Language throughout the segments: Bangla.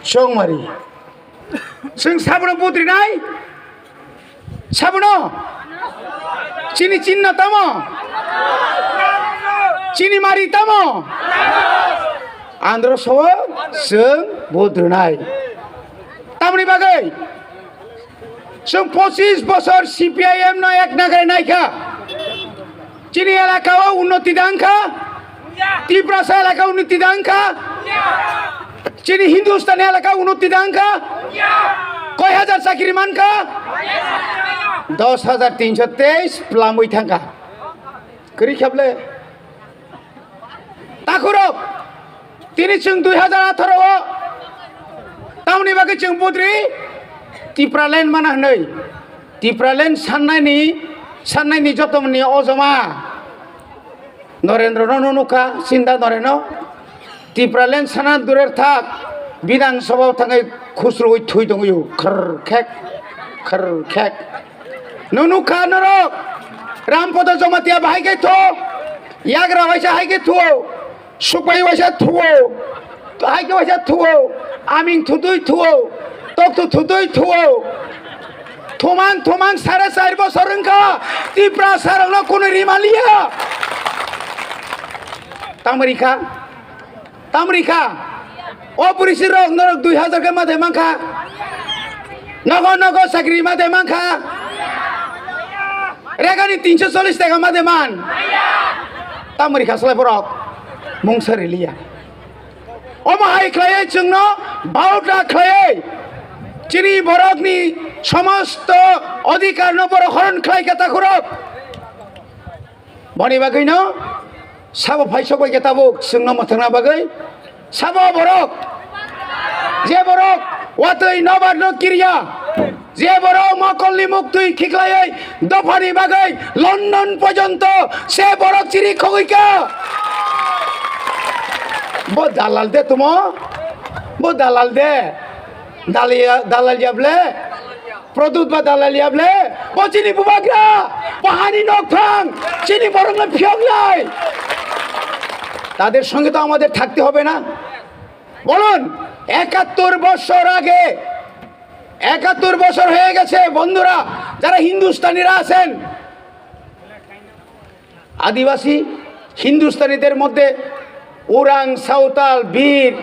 Songmari Sing Sabuno Putri Nai Sabuno Chini Chinna Tamo Chini Mari Tamo Andro Sowo Sing Putri Nai Tamri Bagai Sing 25 বছর CPIM নয় এক নাগারে নাইখা চিনি এলাকাও উন্নতি দাঙ্খা ত্রিপুরা এলাকা উন্নতি দাঙ্খা চিনি হিন্দুস্তানি এলাকা উন্নতি দাঙ্খা কয় হাজার চাকরি মানখা 10,323 প্লামই থাঙ্কা করি খাবলে তাকুরক তিনি চিং 2018 তাউনি বাকি চিং পুত্রি ত্রিপুরা লেন মানা হই ত্রিপুরা লেন সান্নাইনি যতমনি অজমা নরেন্দ্র ননুকা চিন্তা নরেন ত্রিপুরা লেন সানা দূরের থাক বিধানসভাও থাকাই খুচরো থুই দङ খর খেক ননুকা নরক রামপদ জমাতিয়া ভাইগে থো ইয়াগরা ভাইসা হাইগে থুও সুপাই ভাইসা থুও হাইগে ভাইসা থুও আমিং থুতুই থুও তক থুতুই থুও থমাং 4.5 বছর রংকা ত্রিপুরা সারংনো কোন রিমালিয়া তামরিকা অপরিসি রং নরক 2000 কে মাঝে মাখা নগর চাকরি মাঝে মাখা রেগানি 340 টাকা মাঝে মান তামরিকা সলাই বরক মুংসারিলিয়া অমাহাই খায় চুংন বাউটা খায় চিনি বরকনি সমস্ত অধিকার নবর হরণ খায় কেতা খুরক বনি বাগৈ ন সাবো ভাই সবাই কেতাবুক সিংন মথনা বাগৈ সাবো বরক যে বরক ওয়াতৈ নবার নকিরিয়া যে বরক মকলনি মুক্তই খিকলাই দফানি বাগৈ লন্ডন পর্যন্ত সে বরক চিরি খগৈকা বো দালাল দে তুম বো দালাল দে দালাল যাবলে প্রদূত বা দালাল যাবলে ও চিনি বুবাগ্রা পাহানি নকথাং চিনি বরং ফিয়গলাই তাদের সঙ্গে তো আমাদের থাকতে হবে না বলুন 71 বছর আগে 71 বছর হয়ে গেছে বন্ধুরা যারা হিন্দুস্তানিরা আছেন আদিবাসী হিন্দুস্তানিদের মধ্যে উরাং সাঁওতাল বীর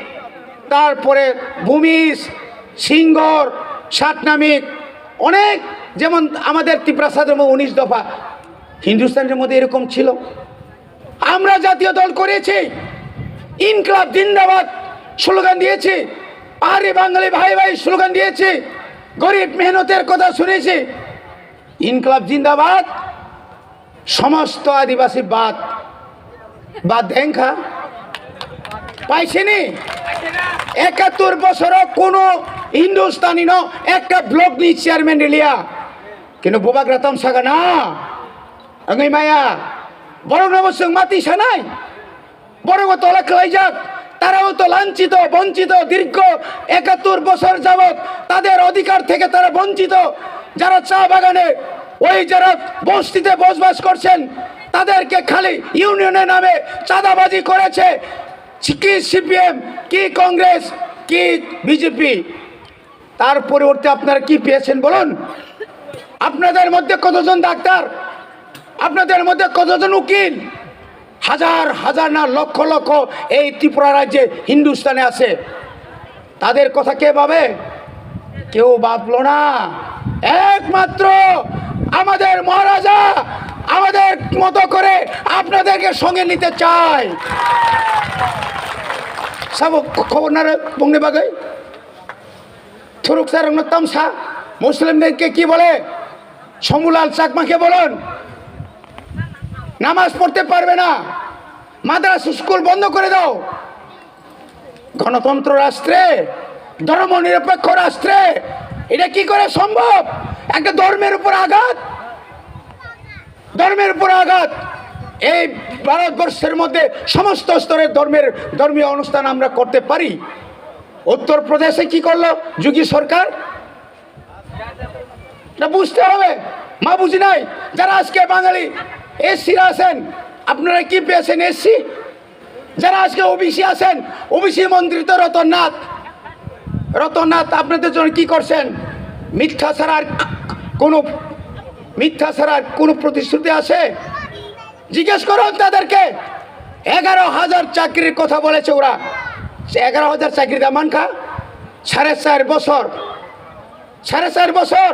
তারপরে ভূমিজ সিংহর সাতনামিক অনেক যেমন আমাদের ত্রিপুরা সাধর্ম 19 দফা হিন্দুস্তানের মধ্যে এরকম ছিল আমরা জাতীয় দল করেছি ইনকলাব জিন্দাবাদ স্লোগান দিয়েছি আরে বাঙালি ভাই ভাই স্লোগান দিয়েছি গরিব মেহনতের কথা শুনেছি ইনকলাব জিন্দাবাদ সমস্ত আদিবাসী বাদ দেখা পাইছেনি 71 বছর কোন হিন্দুস্তানি ন একটা ব্লক নি চেয়ারম্যান রিলিয়া কিন্তু বুবাগ্রা তামসাগা না আঙৈ মায়া বড় নবসং মাতি সানাই বড় তলা খেলাই যাক তারাও তো লাঞ্ছিত বঞ্চিত দীর্ঘ 71 বছর যাবত তাদের অধিকার থেকে তারা বঞ্চিত যারা চা বাগানে ওই যারা বস্তিতে বসবাস করছেন তাদেরকে খালি ইউনিয়নের নামে চাঁদাবাজি করেছে কি সিপিএম কি কংগ্রেস কি বিজেপি তার পরিবর্তে আপনারা কি পেয়েছেন বলুন আপনাদের মধ্যে কতজন ডাক্তার আপনাদের মধ্যে কতজন উকিল হাজার হাজার না লক্ষ লক্ষ এই ত্রিপুরা রাজ্যে হিন্দুস্তানে আছে তাদের কথা কে ভাবে কেউ ভাবলো না একমাত্র আমাদের মহারাজা আমাদের মতো করে আপনাদেরকে সঙ্গে নিতে চায় সব খবর না বংনে বাগৈ থুরুক সারং তামসা মুসলিমদেরকে কি বলে শম্ভুলাল চাকমাকে বলুন নামাজ পড়তে পারবে না মাদ্রাসা স্কুল বন্ধ করে দাও গণতন্ত্র রাষ্ট্রে ধর্ম নিরপেক্ষ রাষ্ট্রে এটা কি করে সম্ভব একটা ধর্মের উপর আঘাত এই ভারতবর্ষের মধ্যে সমস্ত স্তরের ধর্মীয় অনুষ্ঠান আমরা করতে পারি উত্তরপ্রদেশে কি করলো যোগী সরকার বুঝতে হবে মা বুঝি নাই যারা আজকে বাঙালি এসসিরা আছেন আপনারা কি পেয়েছেন এসসি যারা আজকে ওবিসি আছেন ওবিসি মন্ত্রী তো রতন নাথ রতননাথ আপনাদের জন্য কি করছেন? মিথ্যা ছাড়ার কোনো প্রতিশ্রুতি আছে? জিজ্ঞেস করুন তাদেরকে। 11,000 চাকরির কথা বলেছে ওরা। 11,000 চাকরি দামান খা 4.5 বছর, 4.5 বছর।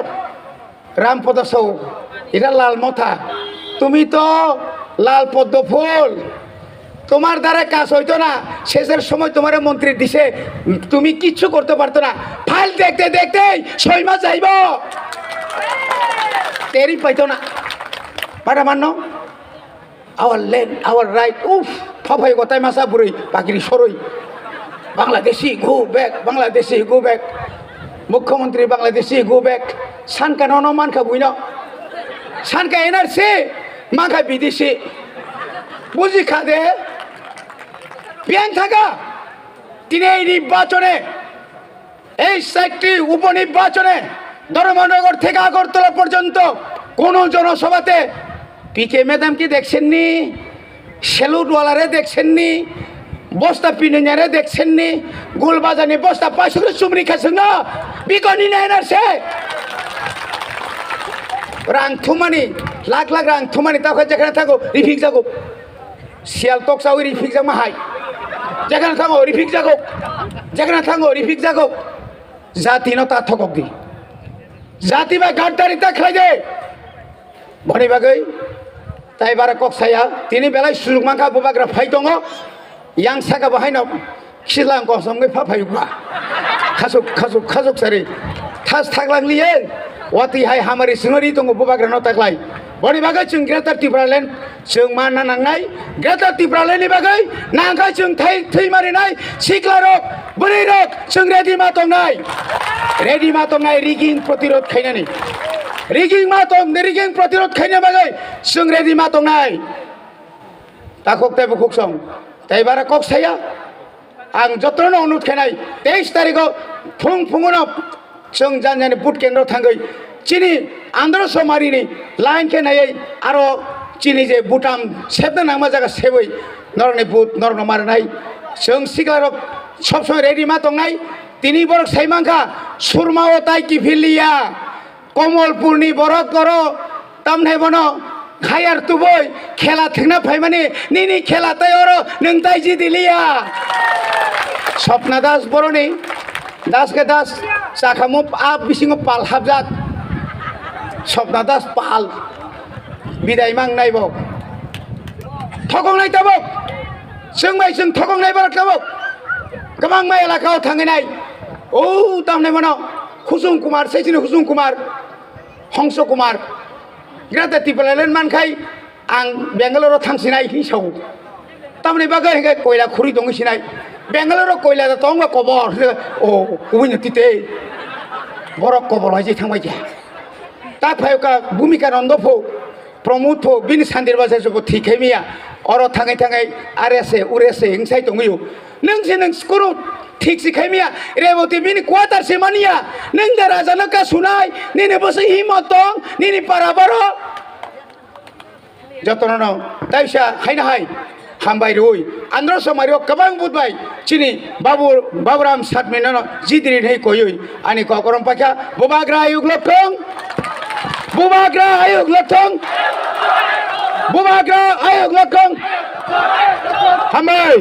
রামপদ সৌ এটা লাল মথা, তুমি তো লাল পদ্ম ফুল, তোমার দ্বারা কাজ হইতো না। শেষের সময় তোমার মন্ত্রী দিছে, তুমি কিচ্ছু করতে পারতো না। ফাইল দেখতে দেখতেই 6 মাস যাইব, টেরি পাইতো না। পাটা মান্য আওয়ার ল্যান্ড আওয়ার রাইট। উফ ফাফাই গতায় মাসা বুড়ি পাখিরি সরই Bangladeshi go back, Bangladeshi go back, মুখ্যমন্ত্রী বাংলাদেশি গো ব্যাক। সানকা ন মানখা বুঝ ন, সানকা এনআরসি মানখা বিদেশি বুঝি খাদে বিয়ান থাকা। তিনি এই নির্বাচনে, এই 4টি উপনির্বাচনে ধর্মনগর থেকে আগরতলা পর্যন্ত কোন জনসভাতে পিকে ম্যাডামকে দেখছেননি, সেলুটওয়ালারে দেখছেননি, বস্তা পিনিয়ারে দেখছেননি, গোলবাজানি বস্তা 500 করে চুমরি খাচ্ছেন না বিকনি নেন আর সে রাং থুমানি লাখ লাখ রাং থুমানি তাকে যেখানে থাকো রিফিক যাগো, শিয়াল তকসাও রিফিক যাক মাহাই, যেখানে থাকো রিফিক যাগো, যেখানে থাকো রিফিক যাগো। জাতি ন তা থকক দি জাতি বা গাদ্দারিতা খাই দে বনি বাগৈ তাই বারা ককসায়া তিনি বেলায় সুযোগ মাখা বুবাগ্রা phi দङ yang saka bahain silang kosong ngai phaphai kwa khasuk sari thas thaklang liye wati hai hamari singori tongo bubagra no taklai boni bagai chung greater tipralen chung mana nangai greater tipralen ni bagai nangkai chung thai mari nai siklarok buri rok chung ready ma tong nai rigging protirod khainani rigging protirod khaina bagai chung ready ma tong nai takok tai bukuk song তাই বারা কক সাইয়া আং যত্ন অনুরোধ খাই 23 তারিখও ফুঙনো जों जानि बुट केन्द्र थांगै चिनी आंध्र मारिनि लाइन के नायै आरो चिनी जे बुटाम सेबनो नांमा जागा सेबै नरनि बुट नरनो मारनाय जों सिगारक सब समय रेडी मा दंनाय तिनि बरक साइमांखा सुरमाओ ताइ किफिलिया कमलपुरनि बरक करो तामनाय बनो खायार तुबय खेला थेंना फाइमानि निनि खेला ताय अरो नों ताय जि दिलिया सपना दास बरनि दास के दास साखामो आप बिसिङो पाल हाबजात सपना दास पाल बिदाय मांनायबो थगंनाय ताबो जों थगंनाय बार ताबो गोबां माइ एलाकायाव थांनाय औ तामनाय मनो हुजुं कुमार सैजिनो हुजुं कुमार हंस कुमार ग्रादा तिपलालेन मानखाय आं बेंगालुरु थांसिनाय हिसाव तामने बागै कोयला खुरि दंसिनाय बेंगालुरु कोयला दं कबर ओ उबिनो तिते बरक कबर हाय थांबाय जे ता फायका भूमिका नन्दफो प्रमोद फो बिन सान्दिर बाजा जब थिखैमिया अर थाङै थाङै आरेसे उरेसे हिंसाय दंयो नों स्कुरु ठीक सिखाइमिया रेवती बिन क्वार्टर से मानिया नों दा राजानो का सुनाय निने बस हिम्मत दं निनि पाराबार जतन न ताइसा हायना हाय हामबाय रुय आंध्र समारियो गोबां बुदबाय चिनि बाबुराम सातमिननो जिदिरि नै कोयै आनि ककरम पाखा बुबाग्रा आयुग लथं बुबाग्रा आयुग लथं बुबाग्रा आयुग लथं हामबाय